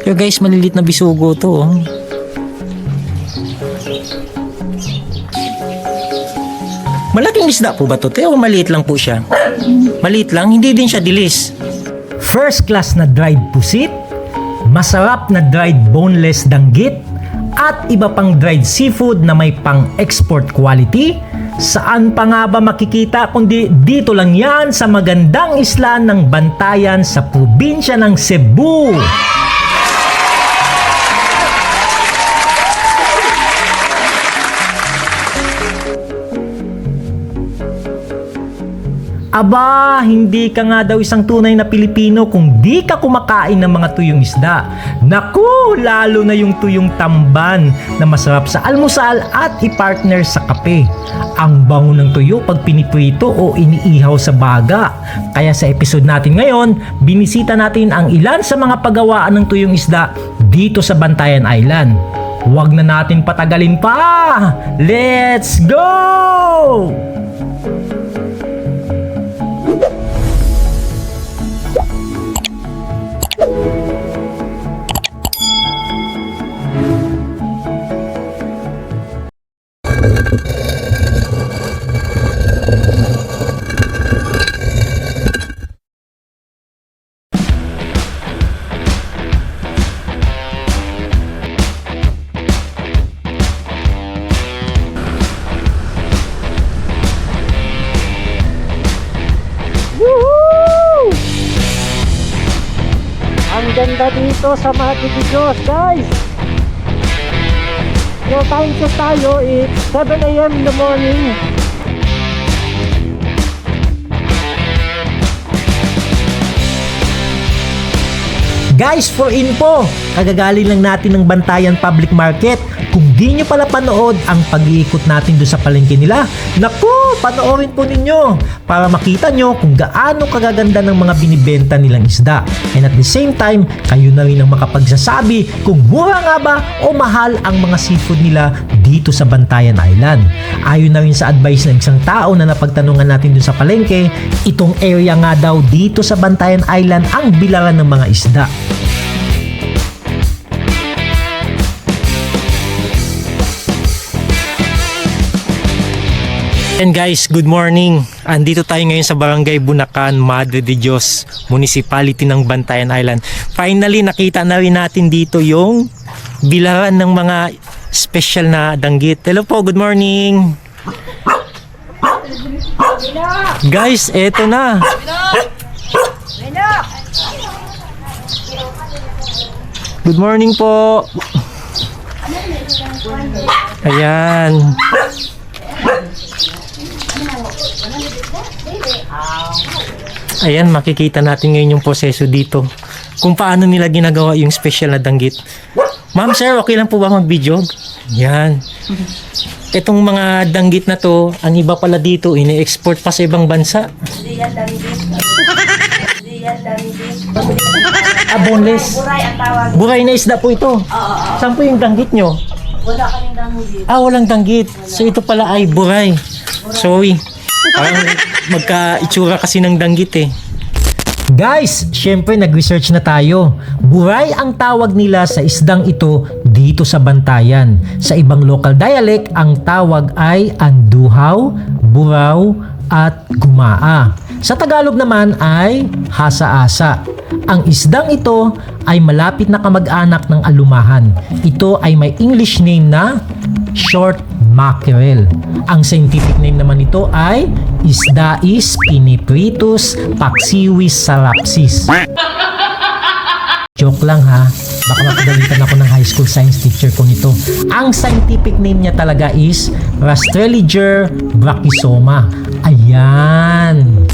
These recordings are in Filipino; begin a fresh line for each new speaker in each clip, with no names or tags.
Yo guys, malilit na bisugo to. Oh. Malaking isda po ba to? O maliit lang po siya? Maliit lang, hindi din siya dilis.
First class na dried pusit, masarap na dried boneless danggit, at iba pang dried seafood na may pang-export quality. Saan pa nga ba makikita kundi dito lang yan sa magandang isla ng Bantayan sa probinsya ng Cebu. Aba, hindi ka nga daw isang tunay na Pilipino kung di ka kumakain ng mga tuyong isda. Naku, lalo na yung tuyong tamban na masarap sa almusal at i-partner sa kape. Ang bango ng tuyo pag piniprito o iniihaw sa baga. Kaya sa episode natin ngayon, binisita natin ang ilan sa mga paggawaan ng tuyong isda dito sa Bantayan Island. Huwag na natin patagalin pa! Let's go! Ang ganda dito sa Madridiyos, guys. Yung time check tayo, it's 7 AM in the morning. Guys, for info, kagagaling lang natin ng Bantayan Public Market. Kung di nyo pala panood ang pag-iikot natin doon sa palengke nila, naku, panoorin po ninyo para makita nyo kung gaano kagaganda ng mga binibenta nilang isda. And at the same time, kayo na rin ang makapagsasabi kung mura nga ba o mahal ang mga seafood nila dito sa Bantayan Island. Ayon na rin sa advice ng isang tao na napagtanungan natin doon sa palengke, itong area nga daw dito sa Bantayan Island ang bilangan ng mga isda.
And guys, good morning. Andito tayo ngayon sa Barangay Bunakan, Madre de Dios, Municipality ng Bantayan Island. Finally, nakita na rin natin dito yung bilaran ng mga special na danggit. Hello po, good morning. Guys, eto na. Good morning po. Ayan. Ayan, makikita natin ngayon yung proseso dito. Kung paano nila ginagawa yung special na danggit. Ma'am, sir, okay lang po ba mag-video? Yan. Itong mga danggit na to, ang iba pala dito, ini-export pa sa ibang bansa. Boneless. Buray na isda po ito. Saan po yung danggit nyo?
Wala kaming danggit.
Walang danggit. So ito pala ay buray. Sorry. Parang magka-itsura kasi ng danggit eh.
Guys, syempre nag-research na tayo. Buray ang tawag nila sa isdang ito dito sa Bantayan. Sa ibang local dialect, ang tawag ay anduhaw, buraw, at gumaa. Sa Tagalog naman ay hasa-asa. Ang isdang ito ay malapit na kamag-anak ng alumahan. Ito ay may English name na short mackerel. Ang scientific name naman nito ay Isdais pinipritus paxiwis sarapsis. Joke lang ha. Baka mapagalitan ako ng high school science teacher ko nito. Ang scientific name niya talaga is Rastreliger brachysoma. Ayan.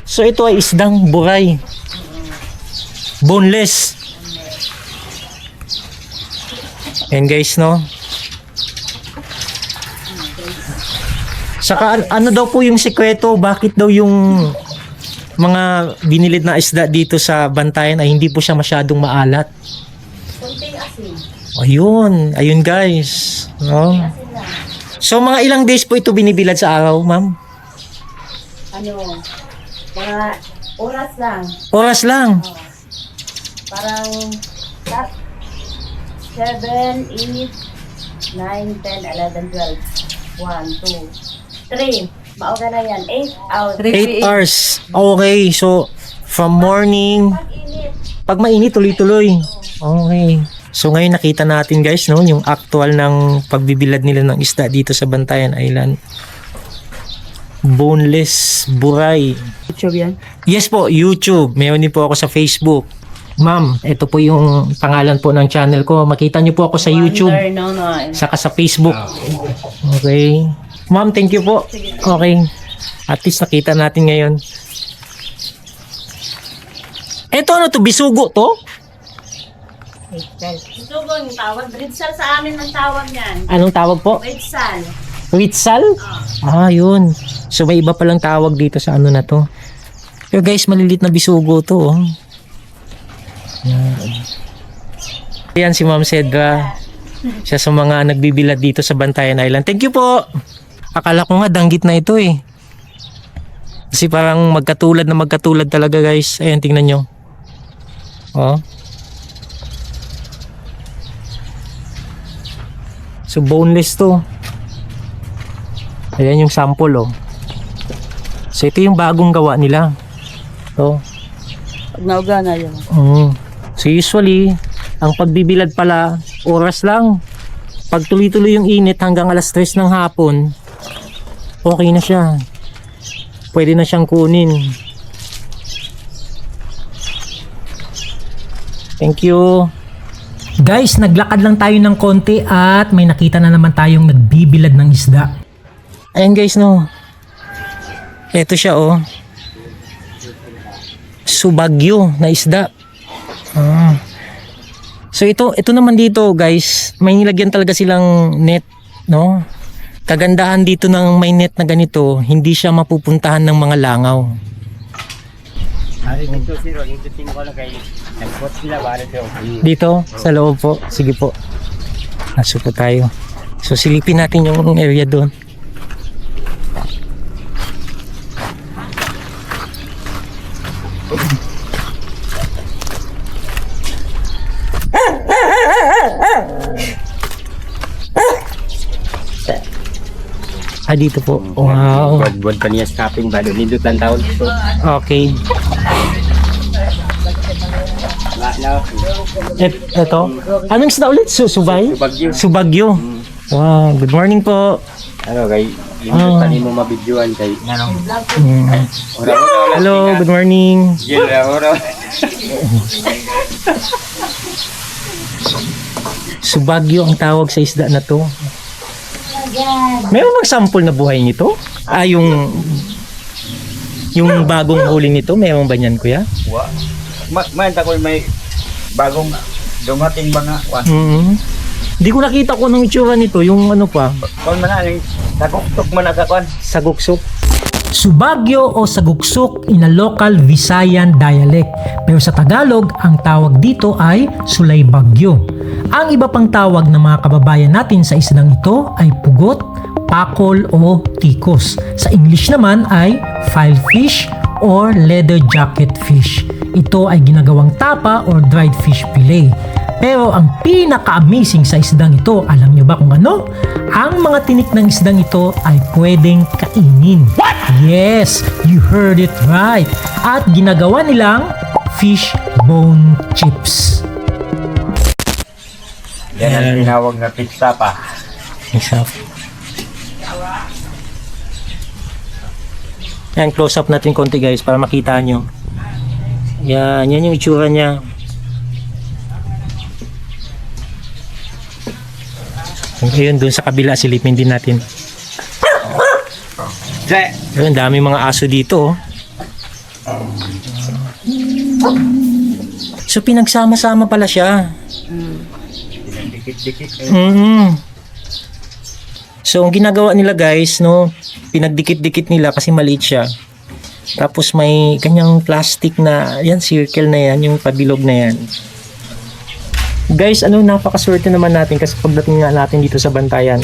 So ito ay isdang buray. Boneless. And guys, no? Saka ano daw po yung sikreto? Bakit daw yung mga binilid na isda dito sa Bantayan ay hindi po siya masyadong maalat?
Kunting asin.
Ayun guys. No? So mga ilang days po ito binibilad sa araw, ma'am?
Mga oras lang.
Oras lang.
Parang 7, 8, 9, 10, 11, 12. 1, 2, 3. Mauga na yan. 8 hours.
8 hours. Okay, so from morning,
Pag-init.
pag mainit, tuloy-tuloy. Okay. So ngayon nakita natin guys, no, yung actual ng pagbibilad nila ng isda dito sa Bantayan Island. Boneless buray.
YouTube yan?
Yes po, YouTube. Mayroon din po ako sa Facebook. Ma'am, ito po yung pangalan po ng channel ko. Makita niyo po ako sa YouTube.
No, no.
Saka sa Facebook. Okay. Ma'am, thank you po. Okay. At least nakita natin ngayon. Ito ano to? Bisugo to?
Sugo yung tawag. Britsal sa amin ang tawag yan.
Anong tawag po?
Britsal.
Witsal? Ah, yun. So may iba palang tawag dito sa ano na to. Pero guys, malilit na bisugo to. Oh. Yan si Ma'am Cedra. Siya sa mga nagbibilad dito sa Bantayan Island. Thank you po. Akala ko nga danggit na ito eh. Kasi parang magkatulad talaga guys. Ayan, tingnan nyo. Oh. So boneless to. Ayan yung sample oh. So ito yung bagong gawa nila. To.
Pag nauga na yun.
So usually, ang pagbibilad pala, oras lang. Pag tuloy-tuloy yung init hanggang alas 3 ng hapon, okay na siya. Pwede na siyang kunin. Thank you.
Guys, naglakad lang tayo ng konti at may nakita na naman tayong nagbibilad ng isda.
Ayan guys, no. Ito siya, oh. Subagyo na isda. Ah. So ito naman dito, guys. May nilagyan talaga silang net, no? Kagandahan dito ng may net na ganito, hindi siya mapupuntahan ng mga langaw. Dito, sa loob po. Sige po. Naso po tayo. So silipin natin yung area doon. Dito po. Wow.
Buwan pa niya stopping ba doon nindot lang taon. So,
Okay.
no.
Ito. Anong isda ulit? Subay?
Subagyo.
Subagyo. Wow. Good morning po.
Ano kay hindi pa nimo mabidyoan kay ano. Ora
Hello. Good morning.
ora.
Subagyo ang tawag sa isda na to. Meron bang sample na buhay nito? Yung bagong huli nito, meron ba niyan, kuya?
Wa. Man ta ko may bagong dumating mga kwan.
Hindi ko nakita ko nung itsura nito, yung ano pa,
Kon man ang takok man sa kwan.
saguksok.
Subagyo o saguksok in a local Visayan dialect. Pero sa Tagalog, ang tawag dito ay sulaybagyo. Ang iba pang tawag ng mga kababayan natin sa isdang ito ay pugot, pakol o tikos. Sa English naman ay filefish or leather jacket fish. Ito ay ginagawang tapa or dried fish fillet. Pero ang pinaka-amazing sa isdang ito, alam nyo ba kung ano? Ang mga tinik ng isdang ito ay pwedeng kainin. What? Yes, you heard it right. At ginagawa nilang fish bone chips.
Yan ang tinawag na pizza pa.
Isa. Yan, close up natin konti guys para makita nyo. Yan yung itsura niya. Ayun, dun sa kabila, silipin din natin. Ayun, dami mga aso dito. Oh. So, pinagsama-sama pala siya.
Dikit-dikit.
So, ang ginagawa nila guys, no, pinagdikit-dikit nila kasi maliit siya. Tapos may kanyang plastic na, yan, circle na yan, yung pabilog na yan. Guys, napakaswerte naman natin kasi pagdating nga natin dito sa Bantayan,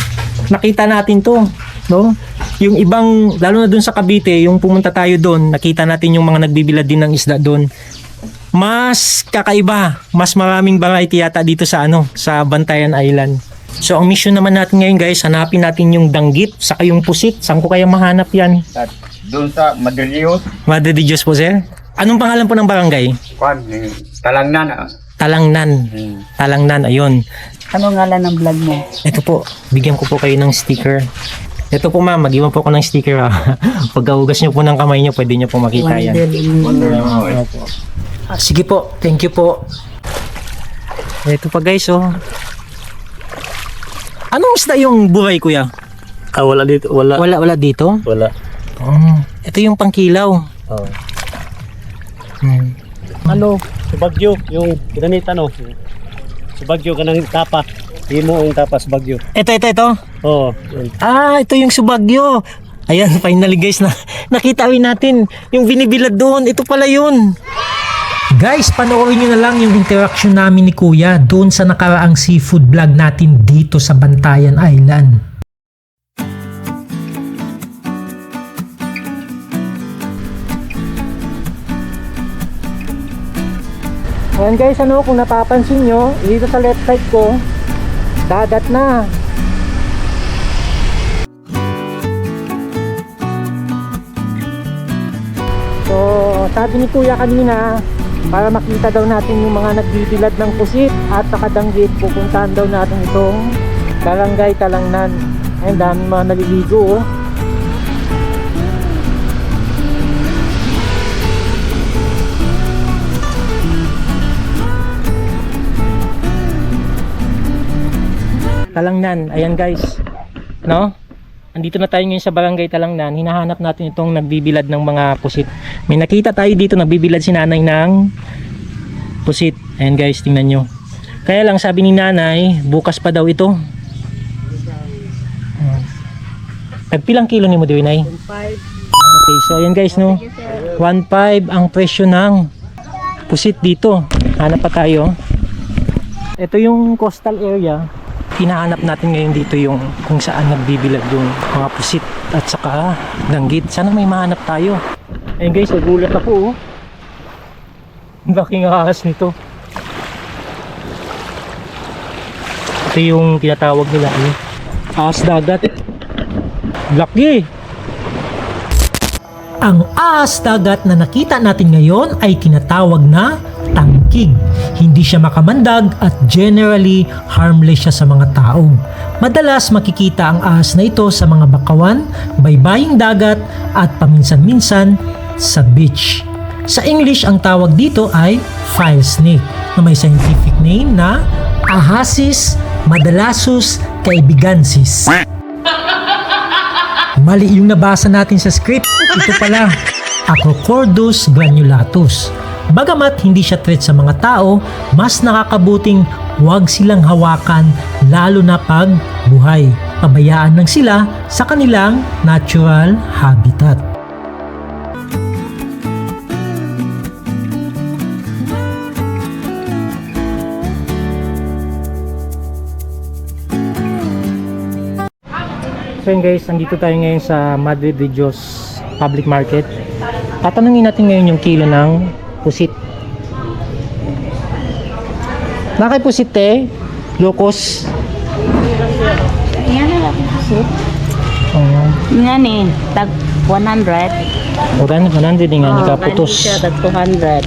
nakita natin to, no? Yung ibang, lalo na dun sa Cavite, yung pumunta tayo doon, nakita natin yung mga nagbibilad din ng isda doon. mas kakaiba, mas maraming variety yata dito sa sa Bantayan Island. So ang mission naman natin ngayon guys, hanapin natin yung danggit saka yung pusit. Saan ko kaya mahanap yan?
At doon sa Madrileos,
Madre de Dios po sir. Anong pangalan po ng barangay?
kwan, Talangnan.
Talangnan. Talangnan, ayun.
Ano ngalan ng vlog mo?
Ito po, bigyan ko po kayo ng sticker. Ito po ma'am, mag-iwan po ako ng sticker ha. Pagkahugas nyo po ng kamay nyo, pwede nyo po makita yan. Sige po, thank you po. Ito pa guys oh. Anong isda yung buhay kuya?
Wala dito, wala.
Wala dito?
Wala.
Oh, ito yung pangkilaw.
Oh.
Hmm.
Ano, sa Bagyo, yung ginanita no. Sa Bagyo kanang tapa. Himo ang tapa sa Bagyo.
Ito.
Oh, yun.
Ah, ito yung subagyo. Ayan, finally guys, nakita natin yung binibilad doon. Ito pala yun.
Guys, panoorin nyo na lang yung interaction namin ni Kuya doon sa nakaraang seafood vlog natin dito sa Bantayan Island.
Ayan guys, kung napapansin nyo, dito sa left side ko, dagat na. So, sabi ni Kuya kanina, para makita daw natin yung mga nagbibilad ng pusit at nakadanggit, pupuntahan daw natin itong Barangay Talangnan. Ayun, dami mga naliligo oh. Talangnan, ayan guys, no? Andito na tayo ngayon sa Barangay Talangnan. Hinahanap natin itong nagbibilad ng mga pusit. May nakita tayo dito, nagbibilad si nanay ng pusit. Ayan guys, tingnan nyo. Kaya lang sabi ni nanay, bukas pa daw ito. Nagpilang kilo ni mo diwi nay? 1.5. Okay, so ayan guys no. 1.5 ang presyo ng pusit dito. Hanap pa tayo. Ito yung coastal area. Hinahanap natin ngayon dito yung kung saan nagbibilad yung mga pusit at saka danggit. Sana may mahanap tayo. Ayun guys, nagulat ako oh. Ang laking ahas nito. Ito yung tinatawag nila ahas dagat. Laki!
Ang ahas dagat na nakita natin ngayon ay tinatawag na tangkig. Hindi siya makamandag at generally harmless siya sa mga tao. Madalas makikita ang ahas na ito sa mga bakawan, baybaying dagat at paminsan-minsan sa beach. Sa English, ang tawag dito ay file snake na may scientific name na Ahasis madalasus caibigansis. Mali yung nabasa natin sa script. Ito pala, Acrocordus granulatus. Bagamat hindi siya threat sa mga tao, mas nakakabuting huwag silang hawakan lalo na pag buhay. Pabayaan lang sila sa kanilang natural habitat.
So yun guys, andito tayo ngayon sa Madre de Dios Public Market. Tatanungin natin ngayon yung kilo ng pusit. Nakay pusit Locos.
Yan na lang pusit.
Oh.
Yan eh, tag 100.
Oran 100 nga ni kaputos.
Siya, tag 200.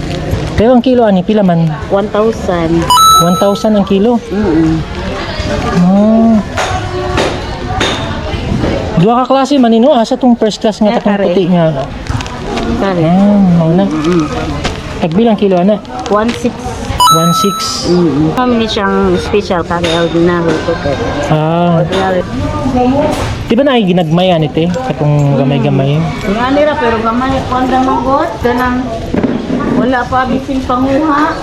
Pero ang kilo ani pila man?
1,000.
1,000 ang kilo. Oh. Dua ka klase man asa tong first class nga
Yeah,
takong
kare.
puti nga.
Kare.
Mao na. Tagbilang kilo ana?
1,600.
1,600.
Family siyang special kare ordinary ticket.
Ah,
Ordinary.
di ba na ginagmayan ite katong gamay-gamay?
Nga nila pero gamay kwanda magot kanang wala pa bisin panguha.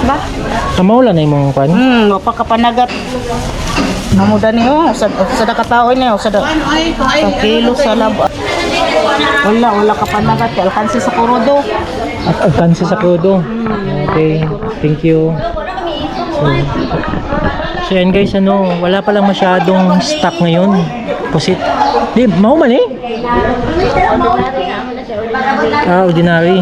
Ba?
Kamawala na imong kwan?
Wapa ka panagat. Namuda niyo sa nakatao niyo sa kilo sa labo. Wala ka panagat kay alkansi sa kurodo.
At alkansi sa krudo. Okay, thank you. So yan guys, wala pa lang masyadong stock ngayon. Pusit. Di, mau man Ordinary.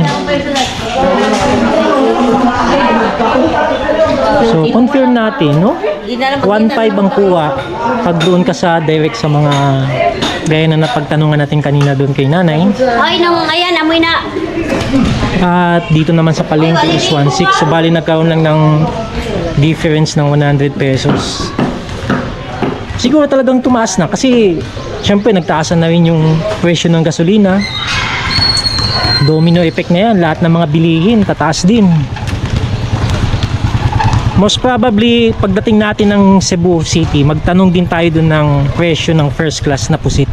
So, confirm natin, no? 1.5 ang kuha pag doon ka sa direct sa mga gaya na napagtanungan natin kanina doon kay nanay.
Ay, nung ayan, amoy na.
At dito naman sa palengke is 1.6. So, bali nagkaroon lang ng difference ng 100 pesos. Siguro talagang tumaas na kasi syempre nagtaasan na rin yung presyo ng gasolina. Domino effect na yan. Lahat ng mga bilihin tataas din. Most probably, pagdating natin ng Cebu City, magtanong din tayo dun ng presyo ng first class na pusit.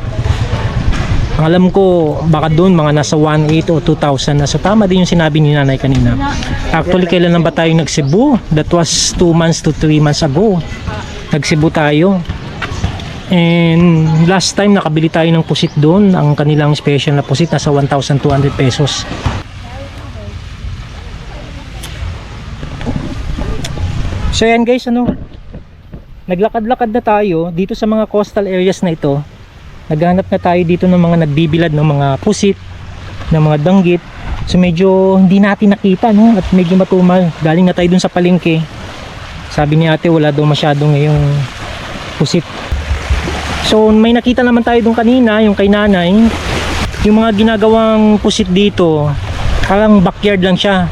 Ang alam ko, baka dun mga nasa 1.8 o 2,000 na. So tama din yung sinabi ni nanay kanina. Actually, kailan na ba tayo nag-Cebu? That was 2 months to 3 months ago. Nag-Cebu tayo. And last time nakabili tayo ng pusit doon. Ang kanilang special na pusit nasa 1,200 pesos. So yan guys, naglakad-lakad na tayo dito sa mga coastal areas na ito. Naghanap na tayo dito ng mga nagbibilad ng mga pusit, ng mga danggit. So medyo hindi natin nakita, no? At medyo matumal. Galing na tayo dun sa palengke. Sabi ni ate wala daw masyadong ngayong pusit. So may nakita naman tayo dun kanina, yung kay nanay. Yung mga ginagawang pusit dito, parang backyard lang siya,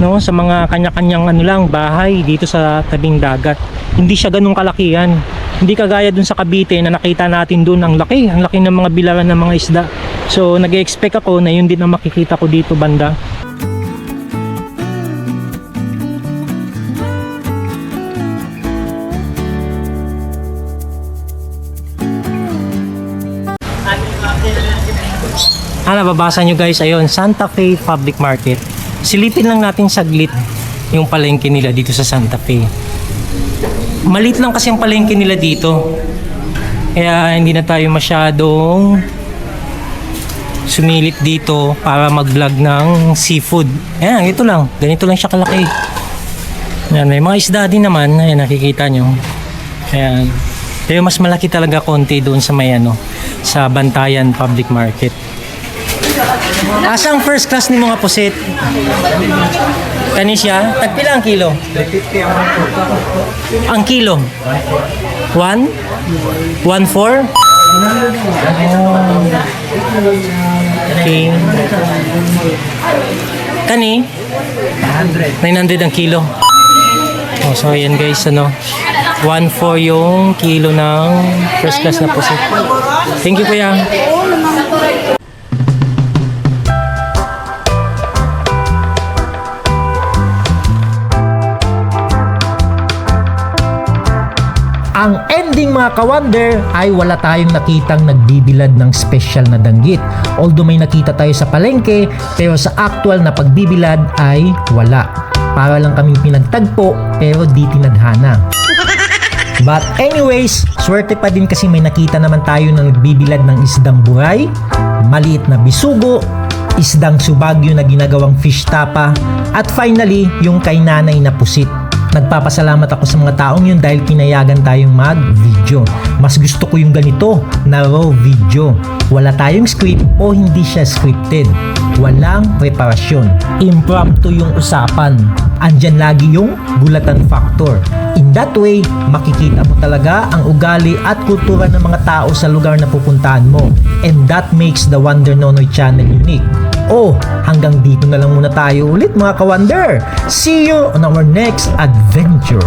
no, sa mga kanya-kanyang bahay dito sa tabing dagat. Hindi siya ganun kalakihan. Hindi kagaya dun sa Cavite na nakita natin dun ang laki ng mga bilaran ng mga isda. So nag-expect ako na yun din ang makikita ko dito banda. Nababasa nyo guys, ayun, Santa Fe Public Market. Silipin lang natin saglit yung palengke nila dito sa Santa Fe. Maliit lang kasi ang palengke nila dito. Kaya hindi na tayo masyadong sumilip dito para mag-vlog ng seafood. Ayan, ito lang. Ganito lang siya kalaki. Ayan, may mga isda din naman. Ayan, nakikita nyo. Ayan. Pero mas malaki talaga konti doon sa may sa Bantayan Public Market. Asang first class ni mga pusit? Kani siya? Tagpila ang kilo? Ang kilo? 1? 1.4? Okay. Kani? 900 ang kilo. Oh, so ayan guys, 1.4 yung kilo ng first class na pusit. Thank you kuya.
Ang ending mga ka-wonder ay wala tayong nakitang nagbibilad ng special na danggit. Although may nakita tayo sa palengke, pero sa actual na pagbibilad ay wala. Para lang kaming pinagtagpo pero di tinadhana. But anyways, swerte pa din kasi may nakita naman tayo na nagbibilad ng isdang buray, maliit na bisugo, isdang subagyo na ginagawang fish tapa, at finally yung kay nanay na pusit. Nagpapasalamat ako sa mga taong yun dahil pinayagan tayong mag-video. Mas gusto ko yung ganito na raw video. Wala tayong script o hindi siya scripted. Walang preparasyon. Impromptu yung usapan. Andyan lagi yung bulatan factor. In that way, makikita mo talaga ang ugali at kultura ng mga tao sa lugar na pupuntahan mo. And that makes the Wonder Nonoy channel unique. Oh, hanggang dito na lang muna tayo ulit mga ka-wonder. See you on our next adventure.